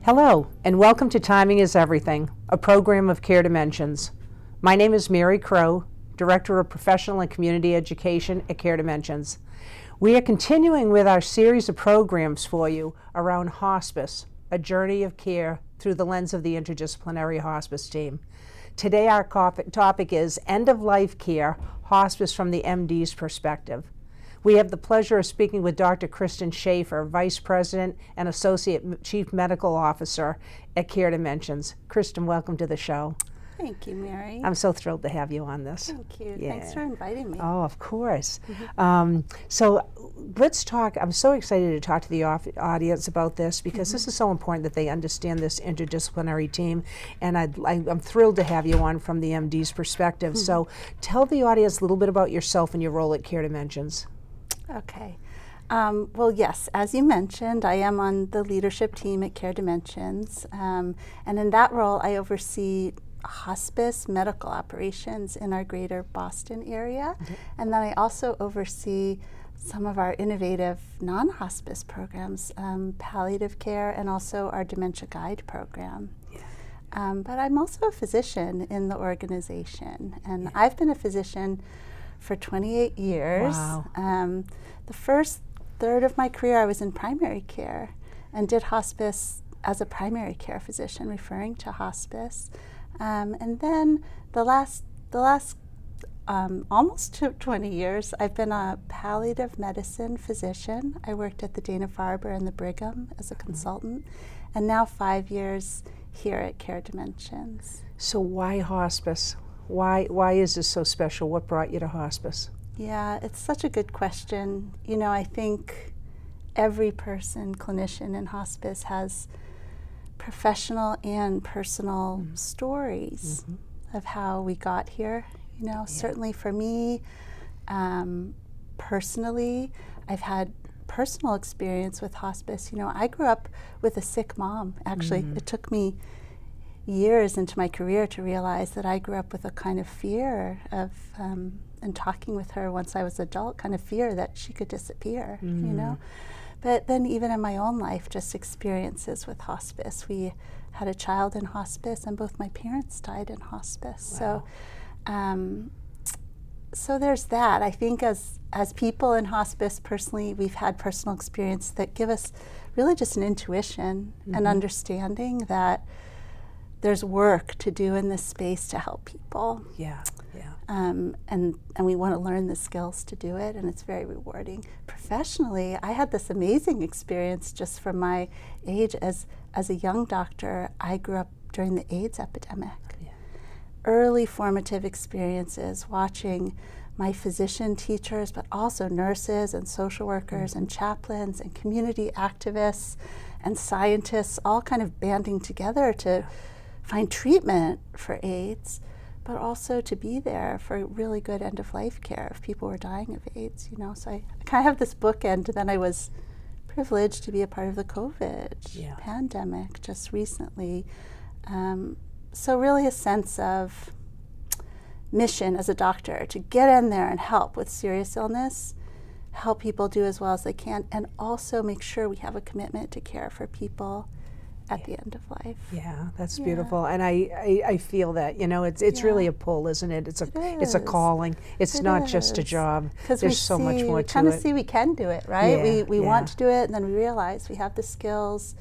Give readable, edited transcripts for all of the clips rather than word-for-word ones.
Hello, and welcome to Timing is Everything, a program of Care Dimensions. My name is Mary Crow, Director of Professional and Community Education at Care Dimensions. We are continuing with our series of programs for you around hospice, a journey of care through the lens of the interdisciplinary hospice team. Today our topic is End-of-Life Care, Hospice from the MD's Perspective. We have the pleasure of speaking with Dr. Kristen Schaefer, Vice President and Associate Chief Medical Officer at Care Dimensions. Kristen, welcome to the show. Thank you, Mary. I'm so thrilled to have you on this. Thank you. Yeah. Thanks for inviting me. Oh, of course. So let's talk. I'm so excited to talk to the audience about this because this is so important that they understand this interdisciplinary team, and I'm thrilled to have you on from the MD's perspective. So tell the audience a little bit about yourself and your role at Care Dimensions. Okay. Well, yes, as you mentioned, I am on the leadership team at Care Dimensions, and in that role I oversee hospice medical operations in our greater Boston area, and then I also oversee some of our innovative non-hospice programs, palliative care, and also our dementia guide program. But I'm also a physician in the organization, and I've been a physician for 28 years. Wow. The first third of my career I was in primary care and did hospice as a primary care physician, referring to hospice. And then the last almost 20 years, I've been a palliative medicine physician. I worked at the Dana-Farber and the Brigham as a consultant, and now 5 years here at Care Dimensions. So why hospice? Why is this so special? What brought you to hospice? Yeah, it's such a good question. You know, I think every person, clinician in hospice, has professional and personal stories of how we got here. You know, certainly for me, personally, I've had personal experience with hospice. You know, I grew up with a sick mom. Actually, it took me years into my career to realize that I grew up with a kind of fear of, and talking with her once I was adult, kind of fear that she could disappear, you know. But then even in my own life, just experiences with hospice. We had a child in hospice, and both my parents died in hospice. Wow. So there's that. I think as people in hospice, personally, we've had personal experience that give us really just an intuition, an understanding that there's work to do in this space to help people. And we want to learn the skills to do it, and it's very rewarding. Professionally, I had this amazing experience just from my age as a young doctor. I grew up during the AIDS epidemic. Early formative experiences watching my physician teachers, but also nurses and social workers and chaplains and community activists and scientists all kind of banding together to find treatment for AIDS, but also to be there for really good end-of-life care if people were dying of AIDS, you know. So I kind of have this bookend. Then I was privileged to be a part of the COVID pandemic just recently. So really a sense of mission as a doctor to get in there and help with serious illness, help people do as well as they can, and also make sure we have a commitment to care for people at the end of life. Yeah, that's beautiful, and I feel that, you know, it's really a pull, isn't it? It's a calling. It's not just a job. There's so much more to it. We kind of see we can do it, right? We want to do it, and then we realize we have the skills.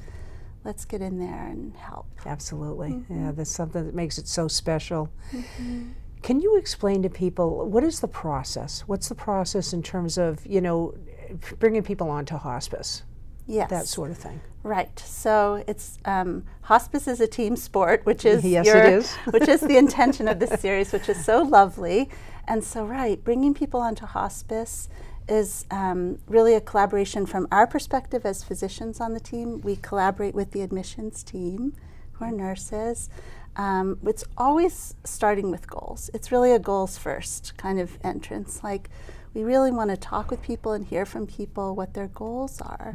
Let's get in there and help. Absolutely. Yeah, that's something that makes it so special. Can you explain to people, what is the process? What's the process in terms of, you know, bringing people onto hospice? Yes. That sort of thing. Right. So it's hospice is a team sport, which is it is. which is the intention of this series, which is so lovely. And so, bringing people onto hospice is really a collaboration from our perspective as physicians on the team. We collaborate with the admissions team, who are nurses. It's always starting with goals. It's really a goals first kind of entrance. Like, we really want to talk with people and hear from people what their goals are.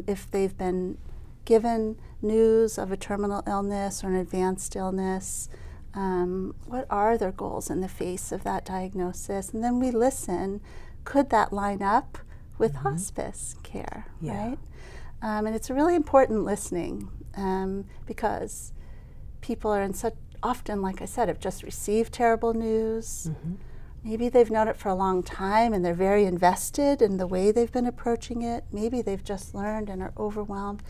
If they've been given news of a terminal illness or an advanced illness, what are their goals in the face of that diagnosis? And then we listen. Could that line up with hospice care, right? And it's a really important listening because people are in such, often, like I said, have just received terrible news. Maybe they've known it for a long time and they're very invested in the way they've been approaching it. Maybe they've just learned and are overwhelmed.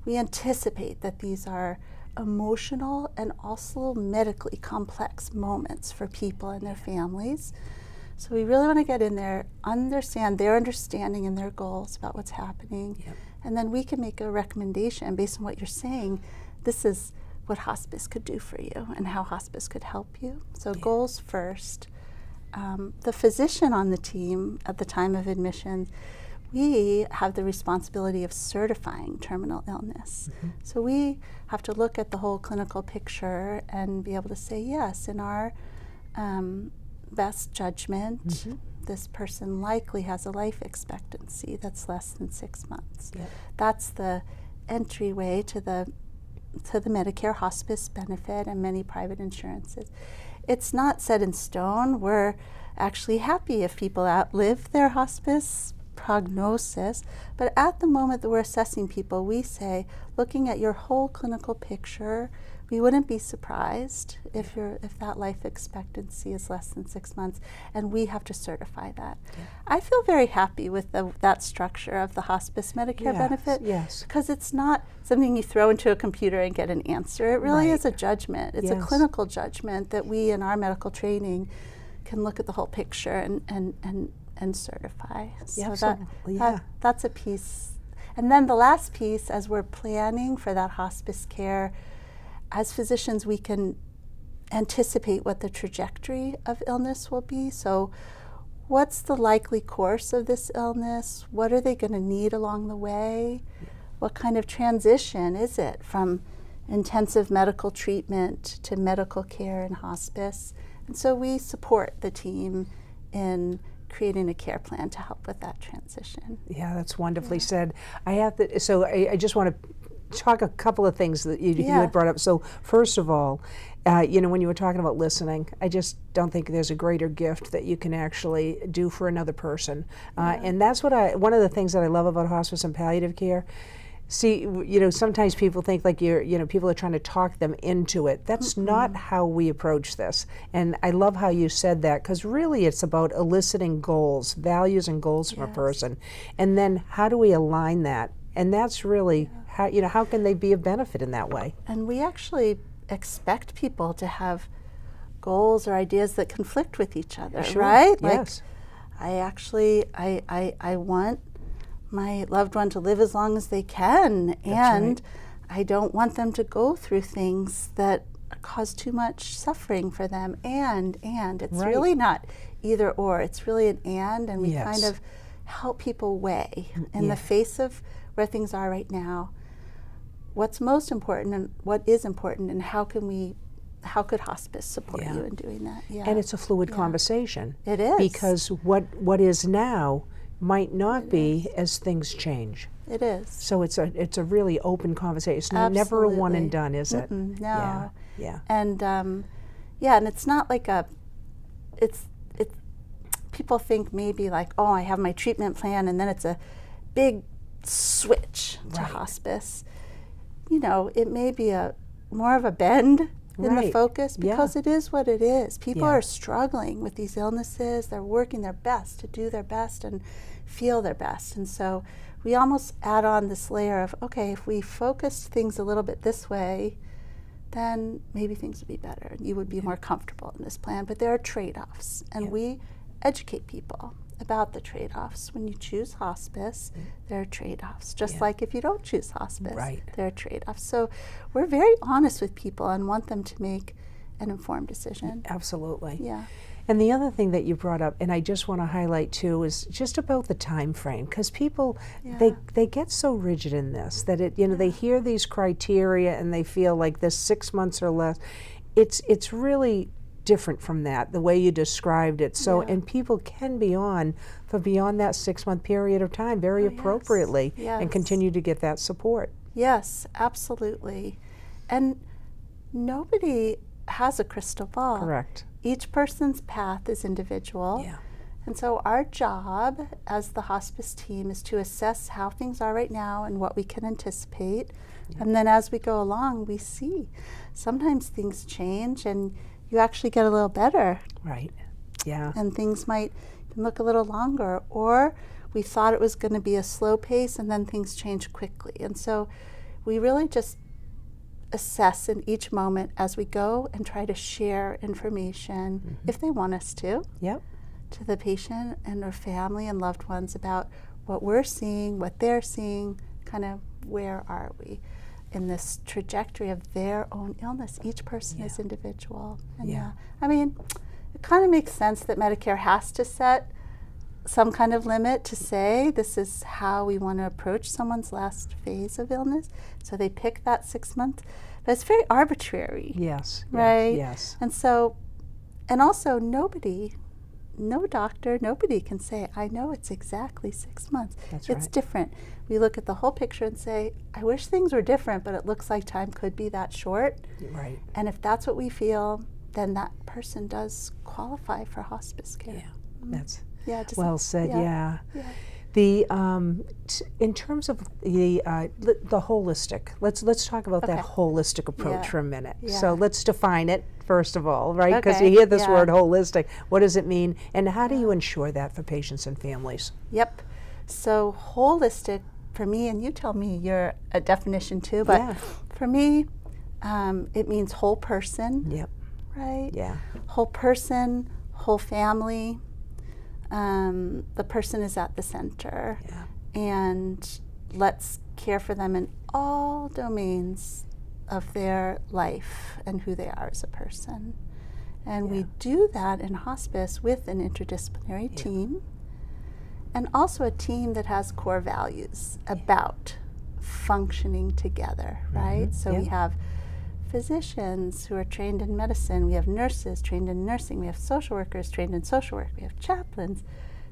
We anticipate that these are emotional and also medically complex moments for people and their families. So we really want to get in there, understand their understanding and their goals about what's happening, and then we can make a recommendation based on what you're saying. This is what hospice could do for you and how hospice could help you. So goals first. The physician on the team at the time of admission, we have the responsibility of certifying terminal illness. So we have to look at the whole clinical picture and be able to say, yes, in our best judgment, this person likely has a life expectancy that's less than 6 months. That's the entryway to the Medicare hospice benefit and many private insurances. It's not set in stone. We're actually happy if people outlive their hospice prognosis, but at the moment that we're assessing people, we say, looking at your whole clinical picture, we wouldn't be surprised if that life expectancy is less than 6 months, and we have to certify that. I feel very happy with that structure of the hospice Medicare benefit, because it's not something you throw into a computer and get an answer. It really is a judgment. It's a clinical judgment that we in our medical training can look at the whole picture and certify. So that's a piece. And then the last piece, as we're planning for that hospice care, as physicians, we can anticipate what the trajectory of illness will be. So what's the likely course of this illness? What are they going to need along the way? What kind of transition is it from intensive medical treatment to medical care and hospice? And so we support the team in creating a care plan to help with that transition. Yeah, that's wonderfully said. I just want to talk a couple of things that you had brought up. So first of all, when you were talking about listening, I just don't think there's a greater gift that you can actually do for another person. And that's one of the things that I love about hospice and palliative care. See, sometimes people think like people are trying to talk them into it. That's not how we approach this. And I love how you said that, because really it's about eliciting goals, values and goals from a person. And then how do we align that? And that's really how can they be of benefit in that way? And we actually expect people to have goals or ideas that conflict with each other, right? Yes. Like, I want my loved one to live as long as they can, and I don't want them to go through things that cause too much suffering for them. And it's really not either or. It's really an and we kind of help people weigh in the face of where things are right now, what's most important and what is important, and how could hospice support you in doing that? And it's a fluid conversation. It is. Because what is now might not be as things change. It is. So it's a really open conversation. It's never a one and done, is it? No. Yeah. And and it's not like it's people think maybe like, oh, I have my treatment plan and then it's a big switch to hospice. It may be more of a bend in the focus, because it is what it is. People are struggling with these illnesses. They're working their best to do their best and feel their best. And so we almost add on this layer of, okay, if we focused things a little bit this way, then maybe things would be better and you would be more comfortable in this plan. But there are trade-offs, and we educate people about the trade-offs. When you choose hospice, there are trade-offs. Just like if you don't choose hospice, there are trade-offs. So we're very honest with people and want them to make an informed decision. Absolutely. Yeah. And the other thing that you brought up, and I just want to highlight too, is just about the time frame, because people they get so rigid in this that they hear these criteria and they feel like this 6 months or less. It's really different from that, the way you described it. So, and people can be on for beyond that 6 month period of time very appropriately and continue to get that support. Yes, absolutely. And nobody has a crystal ball. Correct. Each person's path is individual. And so our job as the hospice team is to assess how things are right now and what we can anticipate. And then as we go along, we see sometimes things change and you actually get a little better. Right. Yeah. And things might look a little longer, or we thought it was going to be a slow pace and then things change quickly. And so we really just assess in each moment as we go and try to share information, if they want us to the patient and their family and loved ones about what we're seeing, what they're seeing, kind of where are we in this trajectory of their own illness. Each person is individual. And I mean, it kind of makes sense that Medicare has to set some kind of limit to say this is how we want to approach someone's last phase of illness. So they pick that 6 months, but it's very arbitrary. Yes. Right? Yes. And so, and also nobody, no doctor, nobody can say, I know it's exactly 6 months. That's It's right. different. We look at the whole picture and say, I wish things were different, but it looks like time could be that short. Right. And if that's what we feel, then that person does qualify for hospice care. Yeah. That's just well said. Yeah. Yeah. The in terms of the holistic, let's talk about that Okay. holistic approach Yeah. for a minute. Yeah. So let's define it first of all, right? Because Okay. you hear this Yeah. word holistic. What does it mean, and how do you ensure that for patients and families? Yep. So holistic for me, and you tell me your definition too, but for me, it means whole person. Yep. Right? Yeah. Whole person, whole family. The person is at the center. Yeah. And let's care for them in all domains of their life and who they are as a person. And we do that in hospice with an interdisciplinary team, and also a team that has core values about functioning together, right? So we have physicians who are trained in medicine, we have nurses trained in nursing, we have social workers trained in social work, we have chaplains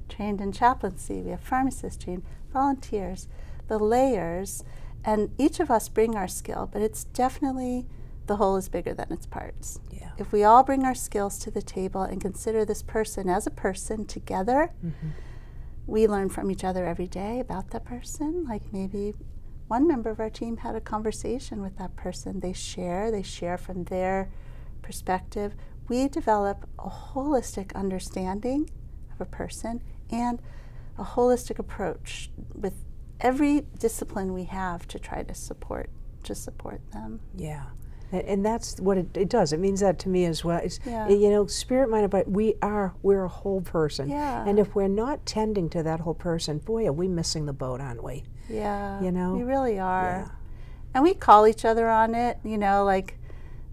trained in chaplaincy, we have pharmacists trained, volunteers, the layers, and each of us bring our skill, but it's definitely the whole is bigger than its parts. Yeah. If we all bring our skills to the table and consider this person as a person together, we learn from each other every day about that person. Like maybe one member of our team had a conversation with that person. They share from their perspective. We develop a holistic understanding of a person and a holistic approach with every discipline we have to try to support them. Yeah. And that's what it does. It means that to me as well. It's, Yeah. you know, spirit, mind, and body, we're a whole person. Yeah. And if we're not tending to that whole person, boy, are we missing the boat, aren't we? Yeah, You know? we really are. Yeah. And we call each other on it, you know, like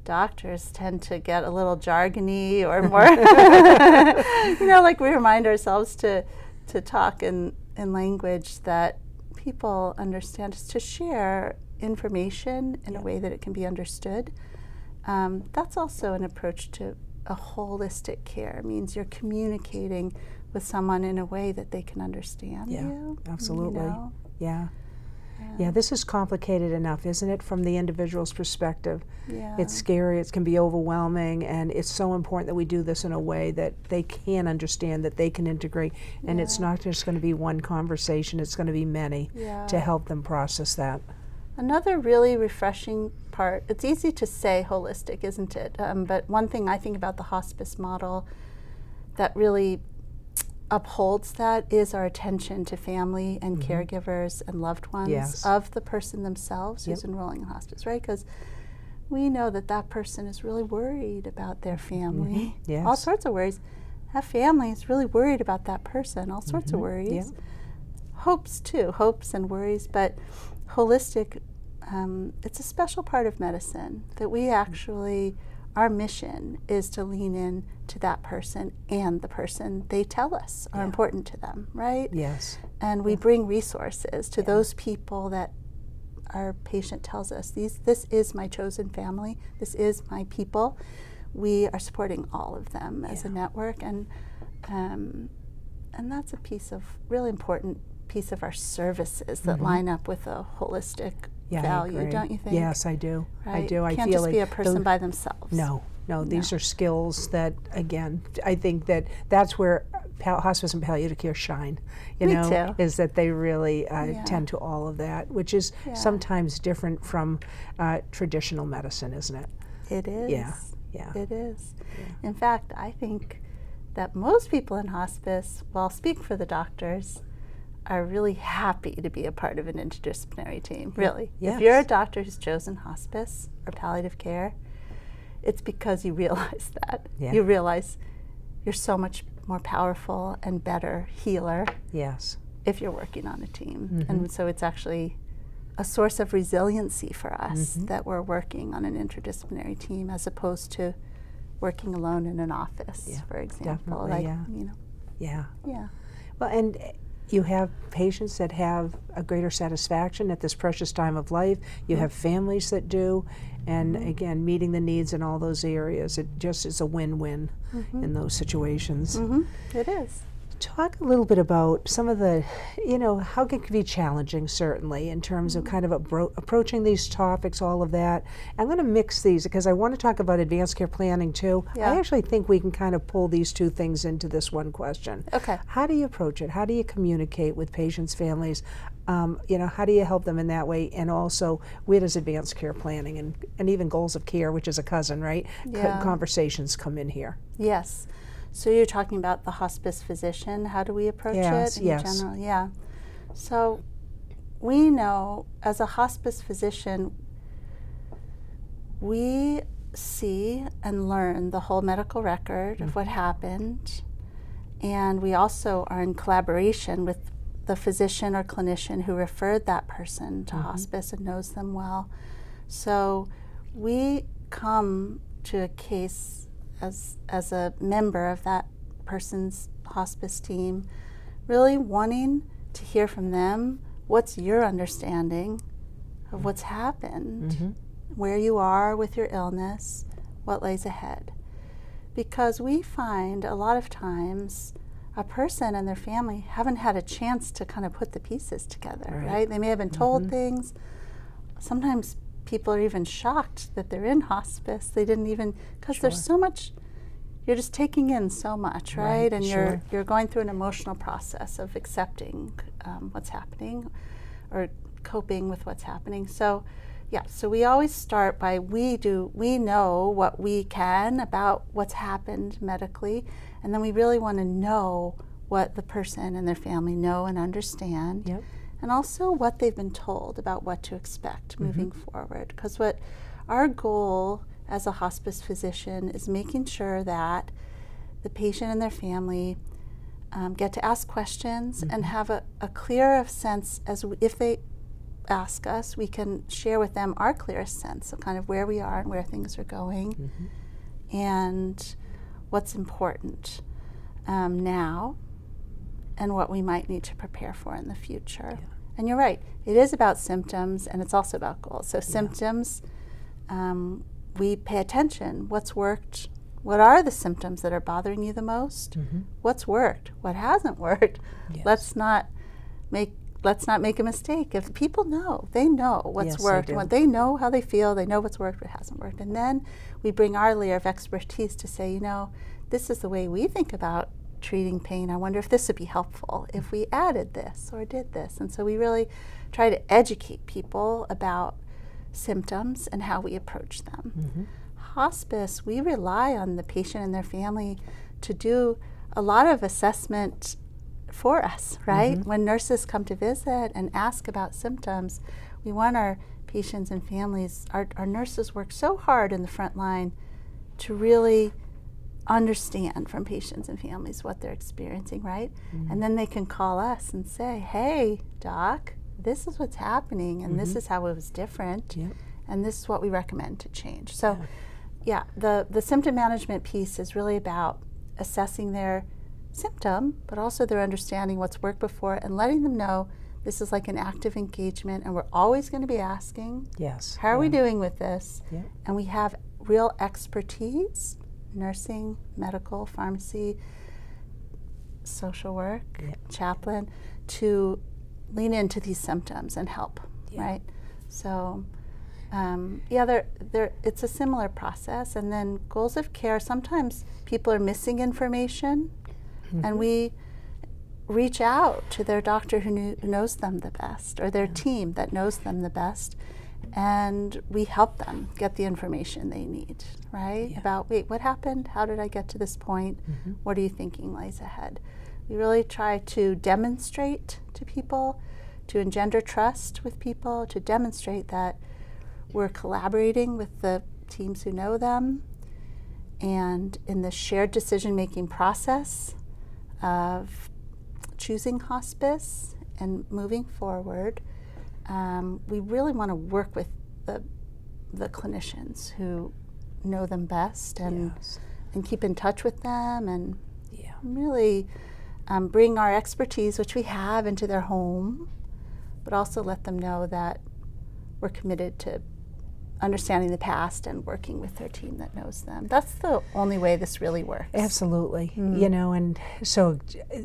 doctors tend to get a little jargony or more, you know, like we remind ourselves to talk in language that people understand, is to share information in a way that it can be understood. That's also an approach to a holistic care. It means you're communicating with someone in a way that they can understand you. Absolutely. You know? Yeah, this is complicated enough, isn't it, from the individual's perspective? Yeah. It's scary, it can be overwhelming, and it's so important that we do this in a way that they can understand, that they can integrate, and it's not just going to be one conversation, it's going to be many to help them process that. Another really refreshing part, it's easy to say holistic, isn't it? But one thing I think about the hospice model that really upholds that is our attention to family and caregivers and loved ones of the person themselves who's enrolling in hospice, right? Because we know that that person is really worried about their family. Yes. All sorts of worries. That family is really worried about that person, all sorts of worries. Hopes too, hopes and worries, but holistic, it's a special part of medicine that we actually, our mission is to lean in to that person and the person they tell us are important to them, right? Yes. And we bring resources to those people that our patient tells us, this is my chosen family, this is my people. We are supporting all of them as a network, and that's a piece of, really important piece of our services that line up with a holistic value, don't you think? Yes, I do. Right? I do. I Can't feel just be a like person by themselves. No, these are skills that, again, I think that's where hospice and palliative care shine, Me too. is that they really tend to all of that, which is sometimes different from traditional medicine, isn't it? It is. Yeah. It is. Yeah. In fact, I think that most people in hospice, well, I'll speak for the doctors, are really happy to be a part of an interdisciplinary team, really. Yes. If you're a doctor who's chosen hospice or palliative care, it's because you realize that. Yeah. You realize you're so much more powerful and better healer Yes. if you're working on a team. Mm-hmm. And so it's actually a source of resiliency for us that we're working on an interdisciplinary team as opposed to working alone in an office, for example. Definitely, Yeah. Well, and you have patients that have a greater satisfaction at this precious time of life. You have families that do. And again, meeting the needs in all those areas, it just is a win-win in those situations. It is. Talk a little bit about some of the, how it can be challenging, certainly, in terms of kind of approaching these topics, all of that. I'm going to mix these because I want to talk about advanced care planning too. Yeah. I actually think we can kind of pull these two things into this one question. Okay. How do you approach it? How do you communicate with patients, families? How do you help them in that way? And also, where does advanced care planning and even goals of care, which is a cousin, right? Yeah. Conversations come in here. Yes. So you're talking about the hospice physician. How do we approach it in general? Yeah. So we know as a hospice physician, we see and learn the whole medical record of what happened. And we also are in collaboration with the physician or clinician who referred that person to hospice and knows them well. So we come to a case as a member of that person's hospice team, really wanting to hear from them, what's your understanding of what's happened, where you are with your illness, what lays ahead. Because we find a lot of times a person and their family haven't had a chance to kind of put the pieces together, right? They may have been told things. Sometimes people are even shocked that they're in hospice. They didn't even, because there's so much, you're just taking in so much, right? And you're going through an emotional process of accepting what's happening or coping with what's happening. So so we always start by we know what we can about what's happened medically, and then we really want to know what the person and their family know and understand. And also what they've been told about what to expect moving forward. Because what our goal as a hospice physician is making sure that the patient and their family get to ask questions and have a clearer sense if they ask us, we can share with them our clearest sense of kind of where we are and where things are going and what's important now and what we might need to prepare for in the future. And you're right, it is about symptoms and it's also about goals. So symptoms, we pay attention. What's worked? What are the symptoms that are bothering you the most? What's worked? What hasn't worked? Let's not make a mistake. If people know, they know what's worked. They know how they feel. They know what's worked, what hasn't worked. And then we bring our layer of expertise to say, this is the way we think about treating pain. I wonder if this would be helpful if we added this or did this. And so we really try to educate people about symptoms and how we approach them. Hospice, we rely on the patient and their family to do a lot of assessment for us, right? When nurses come to visit and ask about symptoms, we want our patients and families, our nurses work so hard in the front line to really understand from patients and families what they're experiencing, right? And then they can call us and say, hey, doc, this is what's happening and this is how it was different and this is what we recommend to change. So the symptom management piece is really about assessing their symptom, but also their understanding what's worked before and letting them know this is like an active engagement and we're always going to be asking, how are we doing with this? And we have real expertise, nursing, medical, pharmacy, social work, chaplain, to lean into these symptoms and help, right? So it's a similar process. And then goals of care, sometimes people are missing information and we reach out to their doctor who knows them the best, or their team that knows them the best, and we help them get the information they need, right? About, wait, what happened? How did I get to this point? What are you thinking lies ahead? We really try to demonstrate to people, to engender trust with people, to demonstrate that we're collaborating with the teams who know them, and in the shared decision-making process of choosing hospice and moving forward, we really want to work with the clinicians who know them best, and keep in touch with them, and really bring our expertise, which we have, into their home, but also let them know that we're committed to understanding the past and working with their team that knows them. That's the only way this really works. Absolutely. You know, and so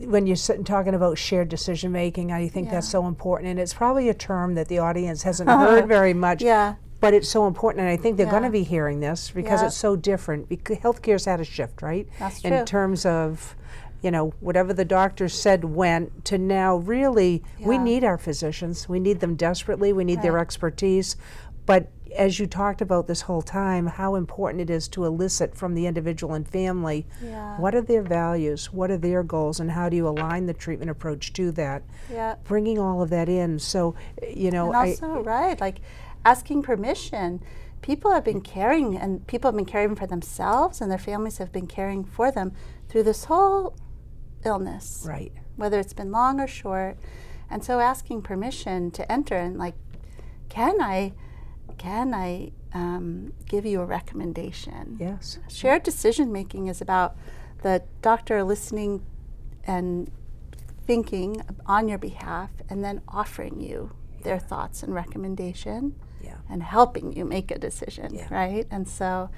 when you're talking about shared decision making, I think that's so important, and it's probably a term that the audience hasn't heard very much. But it's so important, and I think they're going to be hearing this because it's so different. Because healthcare's had a shift, right? That's true. In terms of, you know, whatever the doctor said went to now really, we need our physicians. We need them desperately. We need their expertise. But as you talked about this whole time, how important it is to elicit from the individual and family, what are their values, what are their goals, and how do you align the treatment approach to that? Bringing all of that in. So, you know, and also, like asking permission. People have been caring, and people have been caring for themselves, and their families have been caring for them through this whole illness, whether it's been long or short. And so asking permission to enter, and like, can I give you a recommendation? Yes. Shared decision making is about the doctor listening and thinking on your behalf, and then offering you their thoughts and recommendation, and helping you make a decision, right? And so,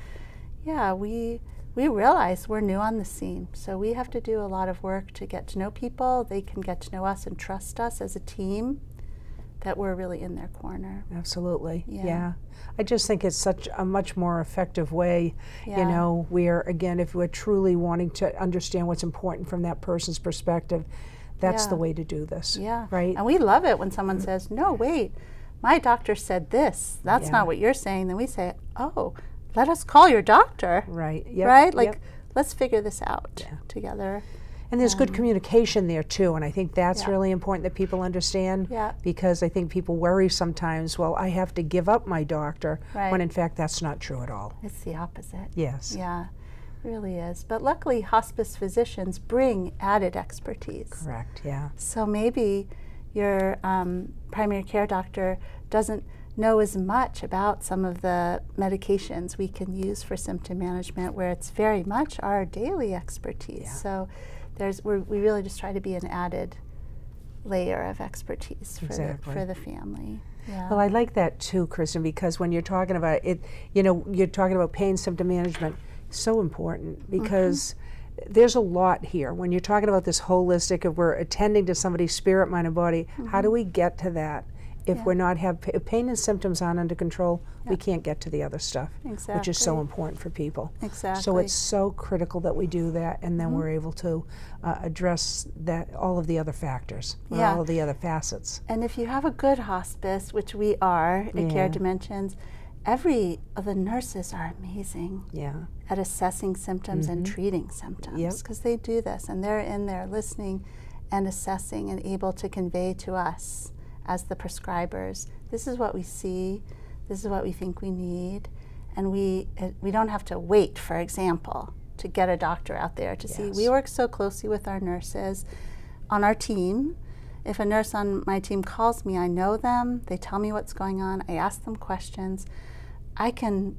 we realize we're new on the scene, so we have to do a lot of work to get to know people. They can get to know us and trust us as a team, that we're really in their corner. Absolutely. I just think it's such a much more effective way, you know, where, again, if we're truly wanting to understand what's important from that person's perspective, that's the way to do this. Right? And we love it when someone says, no, wait, my doctor said this. That's not what you're saying. Then we say, oh, let us call your doctor. Right. Right? Like, let's figure this out together. And there's good communication there too, and I think that's really important that people understand, because I think people worry sometimes, well, I have to give up my doctor, when in fact that's not true at all. It's the opposite. Yes. Yeah, it really is. But luckily, hospice physicians bring added expertise. Correct, So maybe your primary care doctor doesn't know as much about some of the medications we can use for symptom management, where it's very much our daily expertise. So we really just try to be an added layer of expertise for the family. Well, I like that too, Kristen, because when you're talking about it, you know, you're talking about pain symptom management, so important, because there's a lot here. When you're talking about this holistic, if we're attending to somebody's spirit, mind, and body, how do we get to that? If we're not if pain and symptoms aren't under control, we can't get to the other stuff, which is so important for people. So it's so critical that we do that, and then we're able to address that, all of the other factors, all of the other facets. And if you have a good hospice, which we are at Care Dimensions, every of the nurses are amazing at assessing symptoms and treating symptoms, because they do this, and they're in there listening and assessing and able to convey to us as the prescribers, this is what we see, this is what we think we need, and we don't have to wait, for example, to get a doctor out there to see. We work so closely with our nurses on our team. If a nurse on my team calls me, I know them, they tell me what's going on, I ask them questions, I can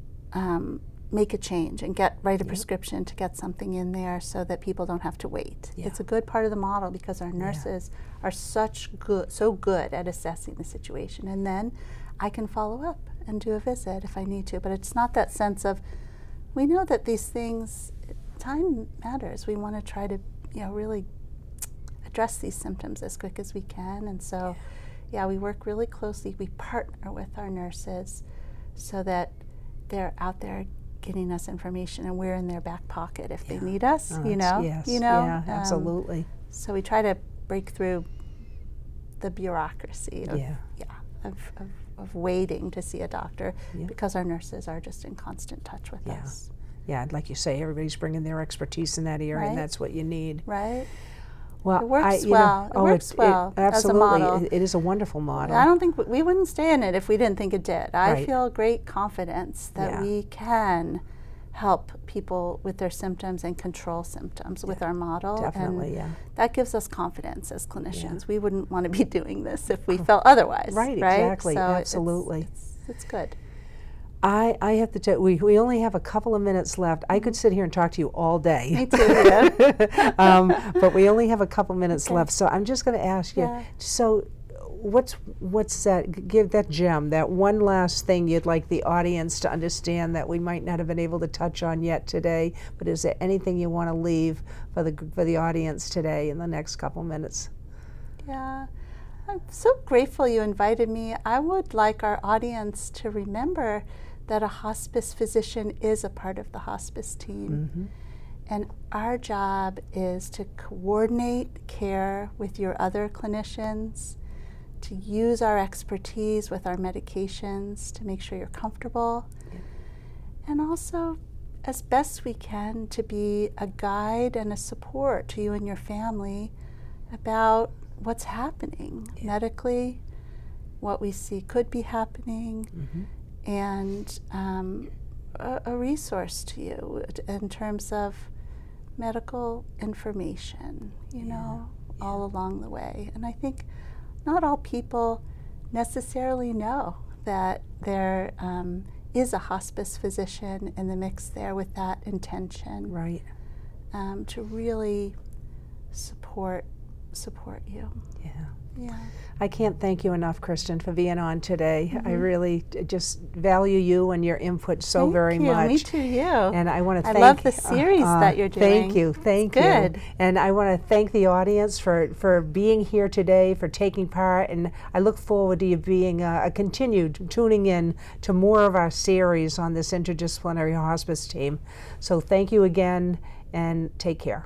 make a change and write a prescription to get something in there so that people don't have to wait. It's a good part of the model, because our nurses are so good at assessing the situation, and then I can follow up and do a visit if I need to. But it's not that sense of, we know that these things, time matters. We want to try to, you know, really address these symptoms as quick as we can, and so we work really closely. We partner with our nurses so that they're out there getting us information, and we're in their back pocket if they need us, you know? Yes, You know? yeah, absolutely. So we try to break through the bureaucracy of, Yeah. of waiting to see a doctor, Yeah. because our nurses are just in constant touch with Yeah. us. Yeah, like you say, everybody's bringing their expertise in that area, Right. and that's what you need. Right? Well, It works you know, well. It works well as a absolutely. model. It is a wonderful model. I don't think we wouldn't stay in it if we didn't think it did. I Right. feel great confidence that Yeah. we can help people with their symptoms and control symptoms with our model. Definitely, and yeah. that gives us confidence as clinicians. We wouldn't want to be doing this if we felt otherwise. Right, Right, exactly, so absolutely. It's good. I have to tell we only have a couple of minutes left. I could sit here and talk to you all day. Me too, yeah. But we only have a couple minutes left, so I'm just going to ask you, Yeah. so what's that, give that gem, that one last thing you'd like the audience to understand that we might not have been able to touch on yet today, but is there anything you want to leave for the audience today in the next couple minutes? Yeah. I'm so grateful you invited me. I would like our audience to remember that a hospice physician is a part of the hospice team. Mm-hmm. And our job is to coordinate care with your other clinicians, to use our expertise with our medications to make sure you're comfortable, and also, as best we can, to be a guide and a support to you and your family about what's happening medically, what we see could be happening, and a resource to you in terms of medical information, you know, all along the way. And I think not all people necessarily know that there is a hospice physician in the mix there with that intention, Right. to really support you. Yeah. Yeah. I can't thank you enough, Kristen, for being on today. I really just value you and your input so Thank very you. much. Me too, you. And I want to I thank. love the series that you're doing. Thank you. Good. And I want to thank the audience for being here today, for taking part, and I look forward to you being a continued tuning in to more of our series on this interdisciplinary hospice team. So thank you again, and take care.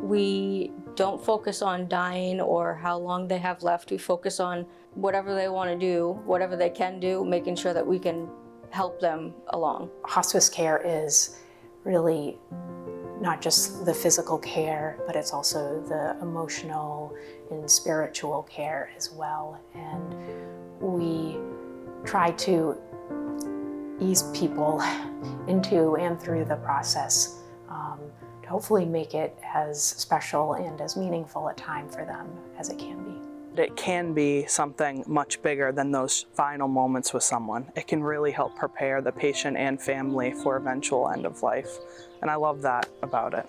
We don't focus on dying or how long they have left. We focus on whatever they want to do, whatever they can do, making sure that we can help them along. Hospice care is really not just the physical care, but it's also the emotional and spiritual care as well. And we try to ease people into and through the process to hopefully make it as special and as meaningful a time for them as it can be. It can be something much bigger than those final moments with someone. It can really help prepare the patient and family for eventual end of life. And I love that about it.